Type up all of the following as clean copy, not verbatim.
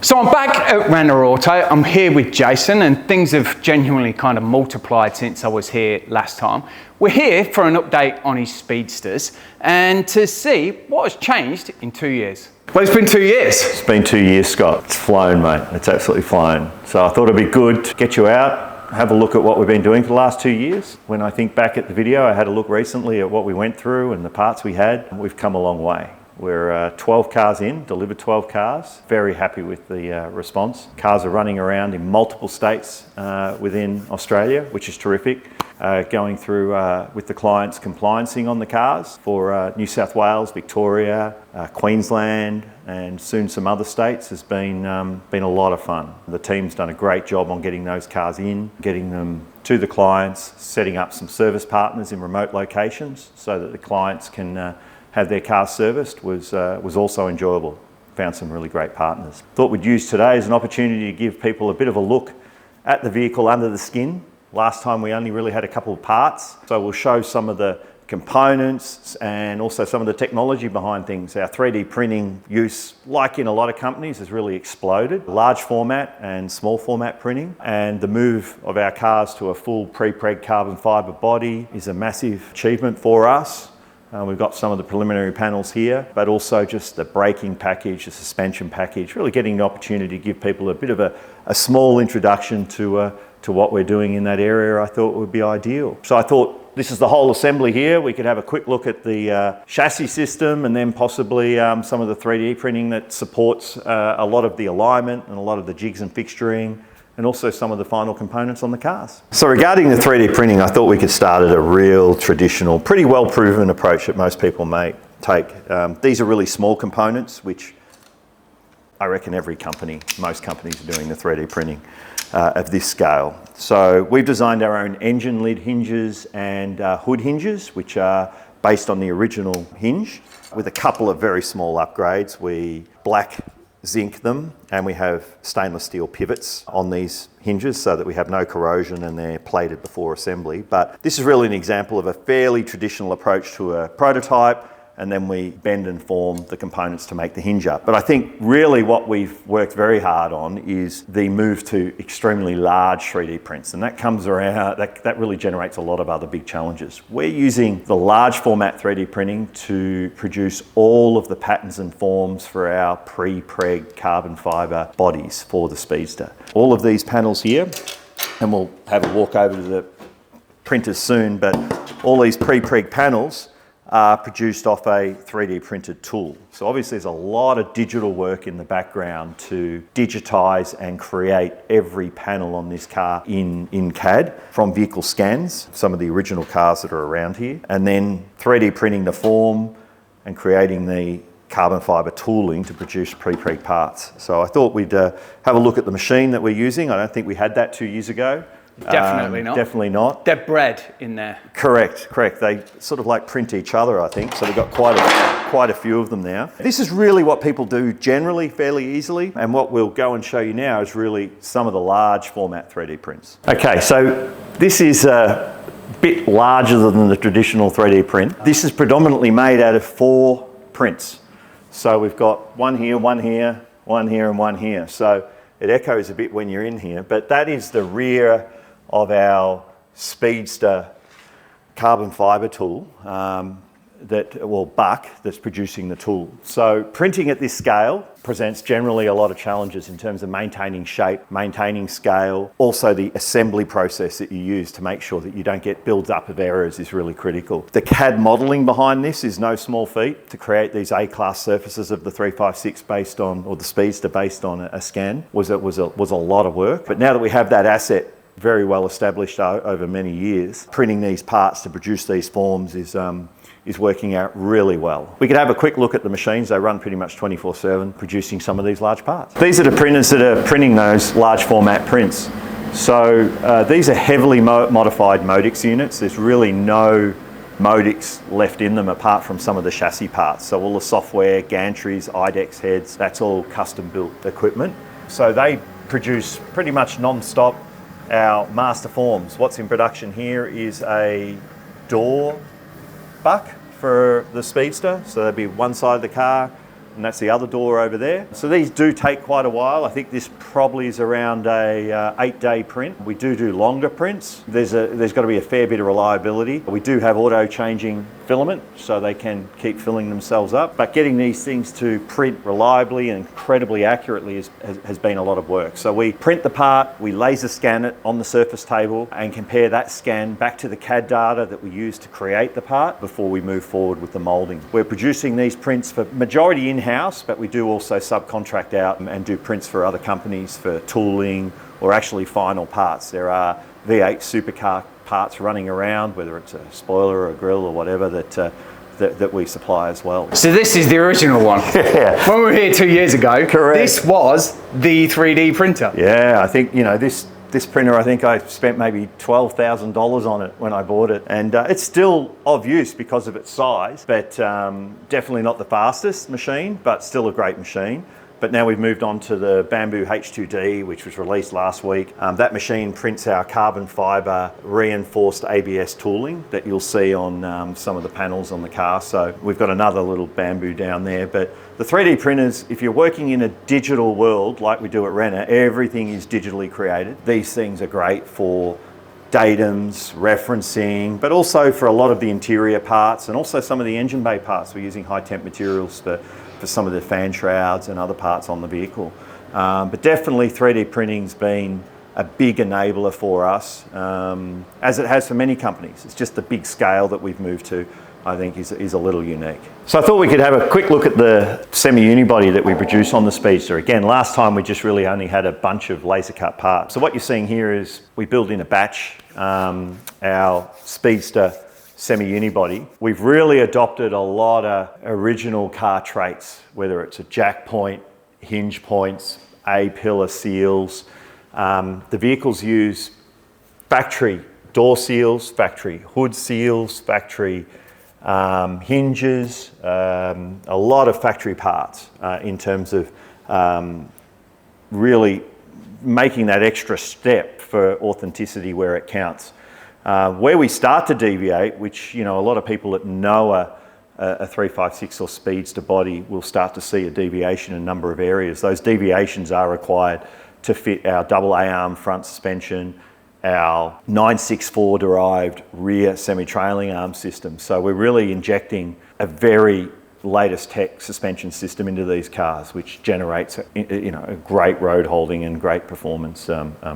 So I'm back at Renner Auto. I'm here with Jason, and things have genuinely kind of multiplied since I was here last time. We're here for an update on his Speedsters and to see what has changed in 2 years. Well, it's been 2 years. It's been 2 years, Scott. It's flown, mate. It's absolutely flown. So I thought it'd be good to get you out, have a look at what we've been doing for the last 2 years. When I think back at the video, I had a look recently at what we went through and the parts we had. We've come a long way. We're 12 cars in, delivered 12 cars. Very happy with the response. Cars are running around in multiple states within Australia, which is terrific. Going through with the clients compliancing on the cars for New South Wales, Victoria, Queensland, and soon some other states has been a lot of fun. The team's done a great job on getting those cars in, getting them to the clients, setting up some service partners in remote locations so that the clients can have their cars serviced was also enjoyable. Found some really great partners. Thought we'd use today as an opportunity to give people a bit of a look at the vehicle under the skin. Last time we only really had a couple of parts, so we'll show some of the components and also some of the technology behind things. Our 3D printing use, like in a lot of companies, has really exploded. Large format and small format printing, and the move of our cars to a full pre-preg carbon fibre body is a massive achievement for us. We've got some of the preliminary panels here, but also just the braking package, the suspension package, really getting the opportunity to give people a bit of a small introduction to what we're doing in that area. I thought would be ideal. So I thought this is the whole assembly here. We could have a quick look at the chassis system and then possibly some of the 3D printing that supports a lot of the alignment and a lot of the jigs and fixturing, and also some of the final components on the cars. So regarding the 3D printing, I thought we could start at a real traditional, pretty well proven approach that most people may take. These are really small components, which I reckon most companies are doing the 3D printing of this scale. So we've designed our own engine lid hinges and hood hinges, which are based on the original hinge. With a couple of very small upgrades, we black zinc them, and we have stainless steel pivots on these hinges so that we have no corrosion and they're plated before assembly. But this is really an example of a fairly traditional approach to a prototype, and then we bend and form the components to make the hinge up. But I think really what we've worked very hard on is the move to extremely large 3D prints, and that comes around, that really generates a lot of other big challenges. We're using the large format 3D printing to produce all of the patterns and forms for our pre-preg carbon fibre bodies for the Speedster. All of these panels here, and we'll have a walk over to the printers soon, but all these pre-preg panels are produced off a 3D printed tool. So obviously there's a lot of digital work in the background to digitize and create every panel on this car in CAD from vehicle scans, some of the original cars that are around here, and then 3D printing the form and creating the carbon fibre tooling to produce pre-preg parts. So I thought we'd have a look at the machine that we're using. I don't think we had that 2 years ago. Definitely not. Definitely not. They're bred in there. Correct. They sort of like print each other, I think. So we've got quite a few of them now. This is really what people do generally fairly easily. And what we'll go and show you now is really some of the large format 3D prints. Okay, so this is a bit larger than the traditional 3D print. This is predominantly made out of 4 prints. So we've got one here, one here, one here, and one here. So it echoes a bit when you're in here, but that is the rear of Speedster carbon fibre tool, buck that's producing the tool. So printing at this scale presents generally a lot of challenges in terms of maintaining shape, maintaining scale. Also the assembly process that you use to make sure that you don't get builds up of errors is really critical. The CAD modelling behind this is no small feat. To create these A-class surfaces of the 356 based on, or the Speedster based on a scan was a lot of work. But now that we have that asset very well established over many years, printing these parts to produce these forms is working out really well. We could have a quick look at the machines. They run pretty much 24/7 producing some of these large parts. These are the printers that are printing those large format prints. So these are heavily modified Modix units. There's really no Modix left in them apart from some of the chassis parts. So all the software, gantries, IDEX heads, that's all custom built equipment. So they produce pretty much non-stop our master forms. What's in production here is a door buck for the Speedster. So that'd be one side of the car, and that's the other door over there. So these do take quite a while. I think this probably is around a 8-day print. We do longer prints. There's got to be a fair bit of reliability. We do have auto changing filament, so they can keep filling themselves up. But getting these things to print reliably and incredibly accurately has been a lot of work. So we print the part, we laser scan it on the surface table and compare that scan back to the CAD data that we use to create the part before we move forward with the moulding. We're producing these prints for majority in-house, but we do also subcontract out and do prints for other companies for tooling or actually final parts. There are V8 supercar parts running around, whether it's a spoiler or a grille or whatever, that we supply as well. So this is the original one. Yeah. When we were here 2 years ago, correct, this was the 3D printer. Yeah, I think, you know, this printer, I think I spent maybe $12,000 on it when I bought it. And it's still of use because of its size, but definitely not the fastest machine, but still a great machine. But now we've moved on to the Bamboo H2D, which was released last week. That machine prints our carbon fibre reinforced ABS tooling that you'll see on some of the panels on the car. So we've got another little Bamboo down there. But the 3D printers, if you're working in a digital world like we do at Renner, everything is digitally created. These things are great for datums, referencing, but also for a lot of the interior parts and also some of the engine bay parts. We're using high temp materials for some of the fan shrouds and other parts on the vehicle. But definitely 3D printing's been a big enabler for us, as it has for many companies. It's just the big scale that we've moved to, I think, is a little unique. So I thought we could have a quick look at the semi-unibody that we produce on the Speedster. Again, last time we just really only had a bunch of laser cut parts. So what you're seeing here is we build in a batch our Speedster semi-unibody. We've really adopted a lot of original car traits, whether it's a jack point, hinge points, A-pillar seals. The vehicles use factory door seals, factory hood seals, factory hinges, a lot of factory parts in terms of really making that extra step for authenticity where it counts. Where we start to deviate, which, you know, a lot of people that know a 356 or Speedster body will start to see a deviation in a number of areas. Those deviations are required to fit our double A-arm front suspension, our 964 derived rear semi-trailing arm system. So we're really injecting a very latest tech suspension system into these cars, which generates a great road holding and great performance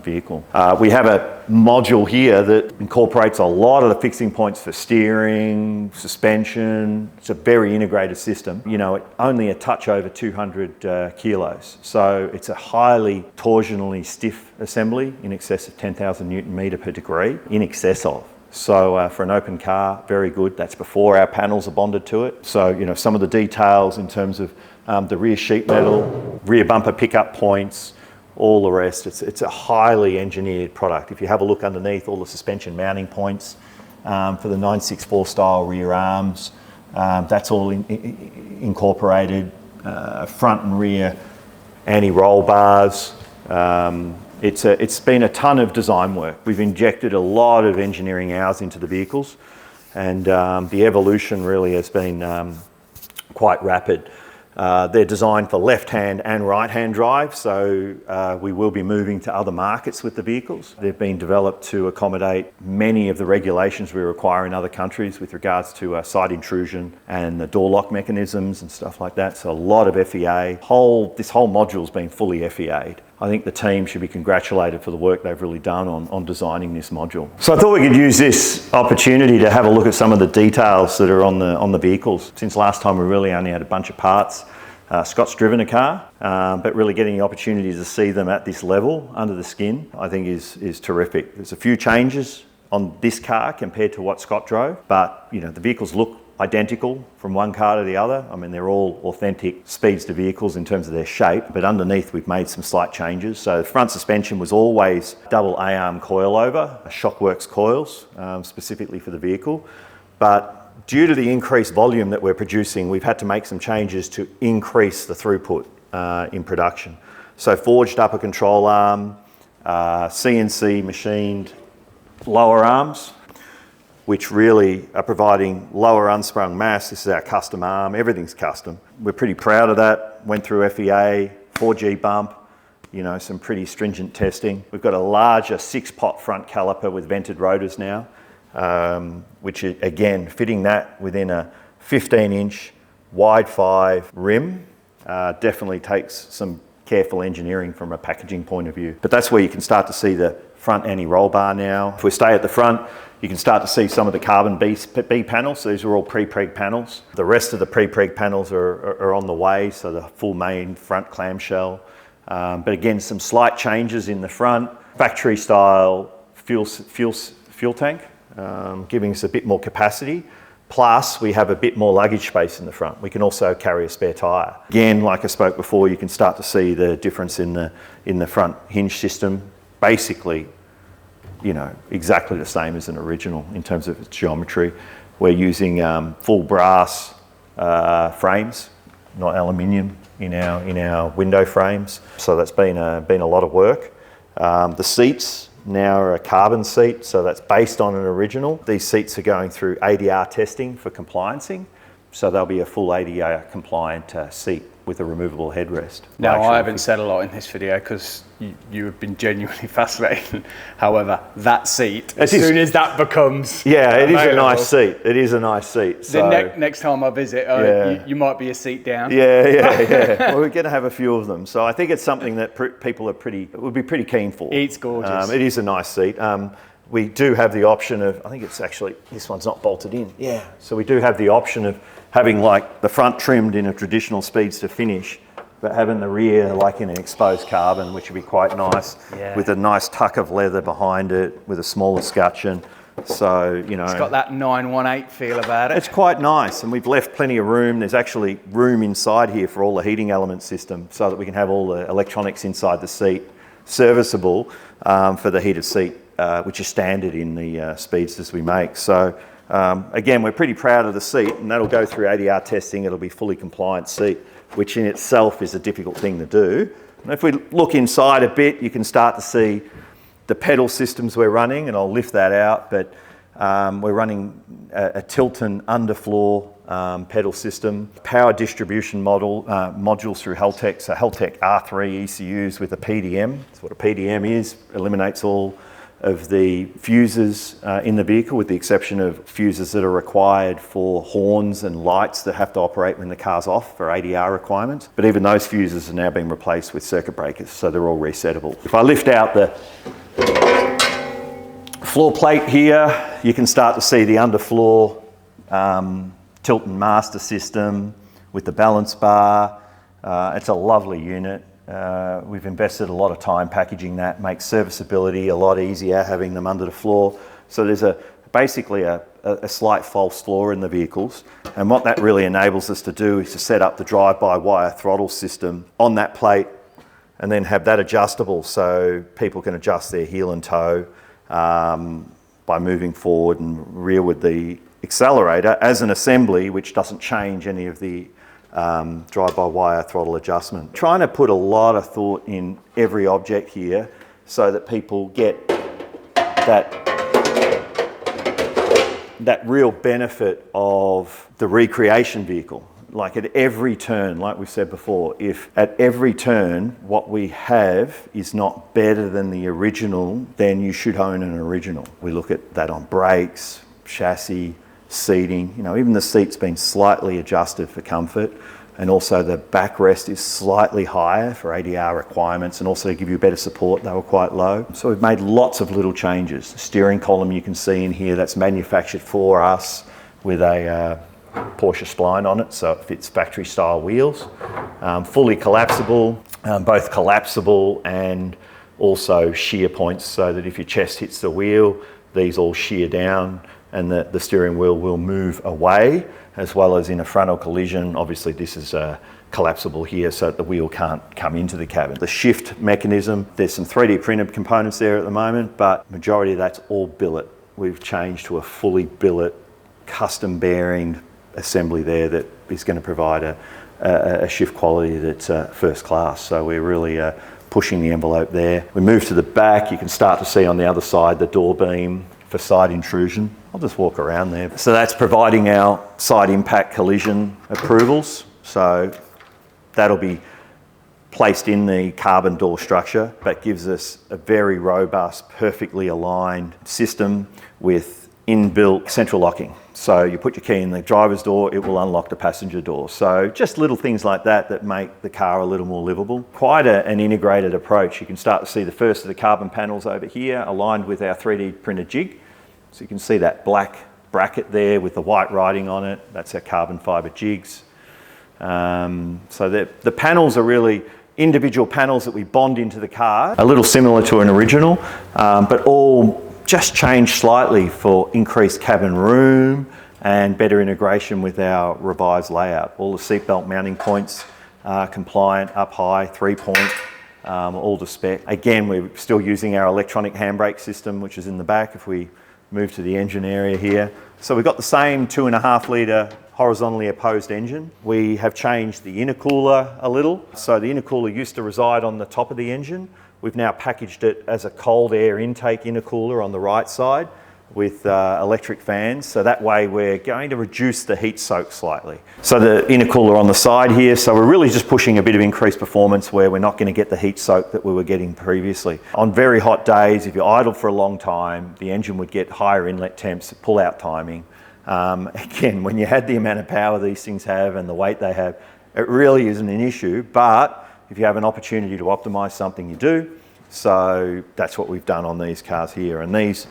vehicle. We have a module here that incorporates a lot of the fixing points for steering, suspension. It's a very integrated system. You know, only a touch over 200 kilos. So it's a highly torsionally stiff assembly in excess of 10,000 Newton meter per degree, in excess of. So for an open car, very good. That's before our panels are bonded to it. So, you know, some of the details in terms of the rear sheet metal, rear bumper pickup points, all the rest. It's a highly engineered product. If you have a look underneath, all the suspension mounting points for the 964 style rear arms, that's all incorporated. Front and rear anti-roll bars. It's been a ton of design work. We've injected a lot of engineering hours into the vehicles, and the evolution really has been quite rapid. They're designed for left-hand and right-hand drive, so we will be moving to other markets with the vehicles. They've been developed to accommodate many of the regulations we require in other countries with regards to side intrusion and the door lock mechanisms and stuff like that. So a lot of FEA. This whole module's been fully FEA'd. I think the team should be congratulated for the work they've really done on designing this module. So I thought we could use this opportunity to have a look at some of the details that are on the vehicles. Since last time we really only had a bunch of parts. Scott's driven a car, but really getting the opportunity to see them at this level under the skin, I think is terrific. There's a few changes on this car compared to what Scott drove, but you know, the vehicles look identical from one car to the other. I mean, they're all authentic Speedster vehicles in terms of their shape, but underneath we've made some slight changes. So the front suspension was always double A-arm coilover, Shockworks coils, specifically for the vehicle. But due to the increased volume that we're producing, we've had to make some changes to increase the throughput in production. So forged upper control arm, CNC machined lower arms. which really are providing lower unsprung mass. This is our custom arm, everything's custom. We're pretty proud of that. Went through FEA, 4G bump, you know, some pretty stringent testing. We've got a larger 6-pot front caliper with vented rotors now, which is, again, fitting that within a 15-inch wide 5 rim definitely takes some careful engineering from a packaging point of view. But that's where you can start to see the front anti-roll bar now. If we stay at the front, you can start to see some of the carbon B panels. So these are all pre-preg panels. The rest of the pre-preg panels are on the way, so the full main front clamshell. But again, some slight changes in the front. Factory style fuel tank, giving us a bit more capacity. Plus, we have a bit more luggage space in the front. We can also carry a spare tyre. Again, like I spoke before, you can start to see the difference in the front hinge system. Basically, you know, exactly the same as an original in terms of its geometry. We're using full brass frames, not aluminium, in our window frames. So that's been a lot of work. The seats now are a carbon seat, so that's based on an original. These seats are going through ADR testing for compliancing, so they'll be a full ADR compliant seat with a removable headrest. Now, I haven't said a lot in this video because you have been genuinely fascinating. However, that seat, as soon as that becomes it is a nice seat. It is a nice seat. So next time I visit, you might be a seat down. Yeah. Well, we're going to have a few of them. So I think it's something that people would be pretty keen for. It's gorgeous. It is a nice seat. We do have the option of, I think it's actually, this one's not bolted in. Yeah. So we do have the option of having like the front trimmed in a traditional Speedster finish, but having the rear like in an exposed carbon, which would be quite nice, with a nice tuck of leather behind it, with a smaller scutcheon. So, you know, it's got that 918 feel about it. It's quite nice, and we've left plenty of room. There's actually room inside here for all the heating element system, so that we can have all the electronics inside the seat serviceable for the heated seat, which is standard in the Speedsters we make. So again, we're pretty proud of the seat, and that'll go through ADR testing. It'll be fully compliant seat, which in itself is a difficult thing to do. And if we look inside a bit, you can start to see the pedal systems we're running, and I'll lift that out, but we're running a Tilton underfloor pedal system, power distribution modules through Heltec, so Heltec R3 ECUs with a PDM. That's what a PDM is, eliminates all of the fuses in the vehicle, with the exception of fuses that are required for horns and lights that have to operate when the car's off for ADR requirements. But even those fuses are now being replaced with circuit breakers, so they're all resettable. If I lift out the floor plate here, you can start to see the underfloor Tilton master system with the balance bar. It's a lovely unit. We've invested a lot of time packaging that, makes serviceability a lot easier having them under the floor. So there's basically a slight false floor in the vehicles, and what that really enables us to do is to set up the drive-by-wire throttle system on that plate, and then have that adjustable so people can adjust their heel and toe by moving forward and rear with the accelerator as an assembly, which doesn't change any of the drive-by-wire throttle adjustment. Trying to put a lot of thought in every object here so that people get that real benefit of the recreation vehicle. Like at every turn, like we've said before, if at every turn what we have is not better than the original, then you should own an original. We look at that on brakes, chassis, seating, you know, even the seat's been slightly adjusted for comfort, and also the backrest is slightly higher for ADR requirements, and also to give you better support, they were quite low. So we've made lots of little changes. The steering column you can see in here, that's manufactured for us with a Porsche spline on it, so it fits factory style wheels. Fully collapsible, both collapsible and also shear points, so that if your chest hits the wheel, these all shear down and the steering wheel will move away, as well as in a frontal collision. Obviously this is collapsible here so that the wheel can't come into the cabin. The shift mechanism, there's some 3D printed components there at the moment, but majority of that's all billet. We've changed to a fully billet, custom bearing assembly there that is going to provide a shift quality that's first class. So we're really pushing the envelope there. We move to the back, you can start to see on the other side the door beam for side intrusion. I'll just walk around there. So that's providing our side impact collision approvals. So that'll be placed in the carbon door structure. That gives us a very robust, perfectly aligned system with inbuilt central locking. So you put your key in the driver's door, it will unlock the passenger door. So just little things like that that make the car a little more livable. Quite an integrated approach. You can start to see the first of the carbon panels over here aligned with our 3D printed jig. So you can see that black bracket there with the white writing on it. That's our carbon fibre jigs. So the panels are really individual panels that we bond into the car. A little similar to an original, but all just changed slightly for increased cabin room and better integration with our revised layout. All the seatbelt mounting points are compliant, up high, 3-point, all to spec. Again, we're still using our electronic handbrake system, which is in the back if we move to the engine area here. So we've got the same 2.5 litre horizontally opposed engine. We have changed the intercooler a little. So the intercooler used to reside on the top of the engine. We've now packaged it as a cold air intake intercooler on the right side with electric fans. So that way we're going to reduce the heat soak slightly. So the intercooler on the side here, so we're really just pushing a bit of increased performance where we're not going to get the heat soak that we were getting previously. On very hot days, if you're idle for a long time, the engine would get higher inlet temps, pull out timing. Again, when you had the amount of power these things have and the weight they have, it really isn't an issue, but if you have an opportunity to optimize something, you do. So that's what we've done on these cars here. And these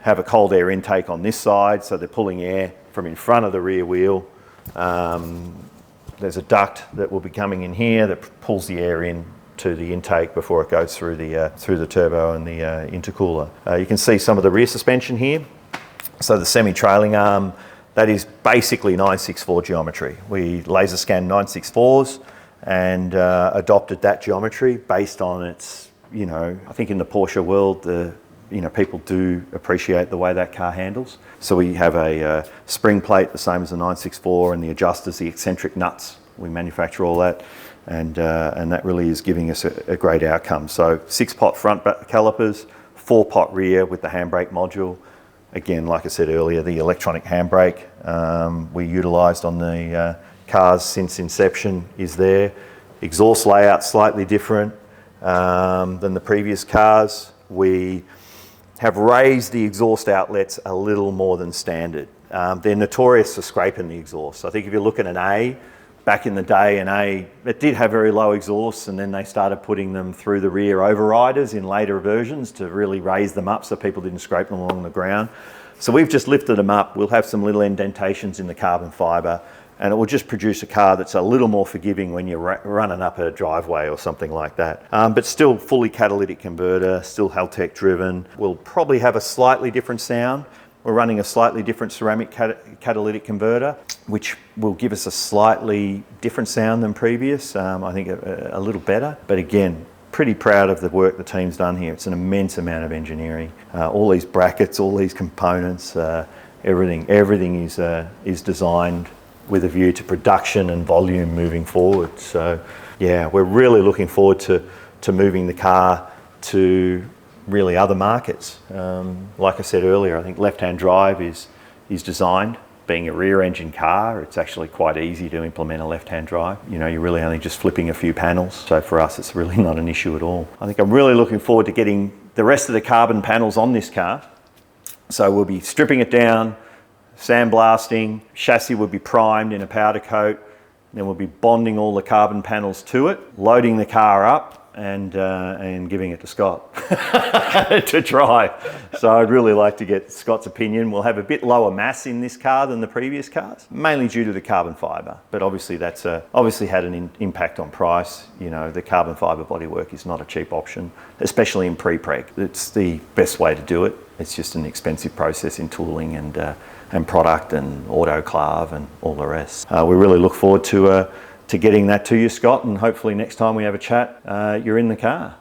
have a cold air intake on this side, so they're pulling air from in front of the rear wheel. There's a duct that will be coming in here that pulls the air in to the intake before it goes through the turbo and the intercooler. You can see some of the rear suspension here. So the semi-trailing arm, that is basically 964 geometry. We laser scanned 964s and adopted that geometry based on its, I think in the Porsche world, people do appreciate the way that car handles. So we have a spring plate, the same as the 964, and the adjusters, the eccentric nuts. We manufacture all that, and that really is giving us a great outcome. So 6-pot front calipers, 4-pot rear with the handbrake module. Again, like I said earlier, the electronic handbrake we utilised on the cars since inception is there. Exhaust layout slightly different than the previous cars. We have raised the exhaust outlets a little more than standard. They're notorious for scraping the exhaust. I think if you look at an A, back in the day, it did have very low exhausts, and then they started putting them through the rear overriders in later versions to really raise them up so people didn't scrape them along the ground. So we've just lifted them up. We'll have some little indentations in the carbon fibre, and it will just produce a car that's a little more forgiving when you're running up a driveway or something like that. But still fully catalytic converter, still Haltech driven. We'll probably have a slightly different sound. We're running a slightly different ceramic catalytic converter, which will give us a slightly different sound than previous. I think a little better, but again, pretty proud of the work the team's done here. It's an immense amount of engineering. All these brackets, all these components, everything is designed with a view to production and volume moving forward. So yeah, we're really looking forward to moving the car to really other markets. Like I said earlier, I think left-hand drive is designed. Being a rear engine car, it's actually quite easy to implement a left-hand drive. You're really only just flipping a few panels. So for us, it's really not an issue at all. I think I'm really looking forward to getting the rest of the carbon panels on this car. So we'll be stripping it down, sandblasting, chassis will be primed in a powder coat, then we'll be bonding all the carbon panels to it, loading the car up, and giving it to Scott to drive. So I'd really like to get Scott's opinion. We'll have a bit lower mass in this car than the previous cars, mainly due to the carbon fibre. But obviously that's obviously had an impact on price. The carbon fibre bodywork is not a cheap option, especially in pre-preg. It's the best way to do it. It's just an expensive process in tooling and product and autoclave and all the rest. We really look forward to getting that to you, Scott, and hopefully next time we have a chat, you're in the car.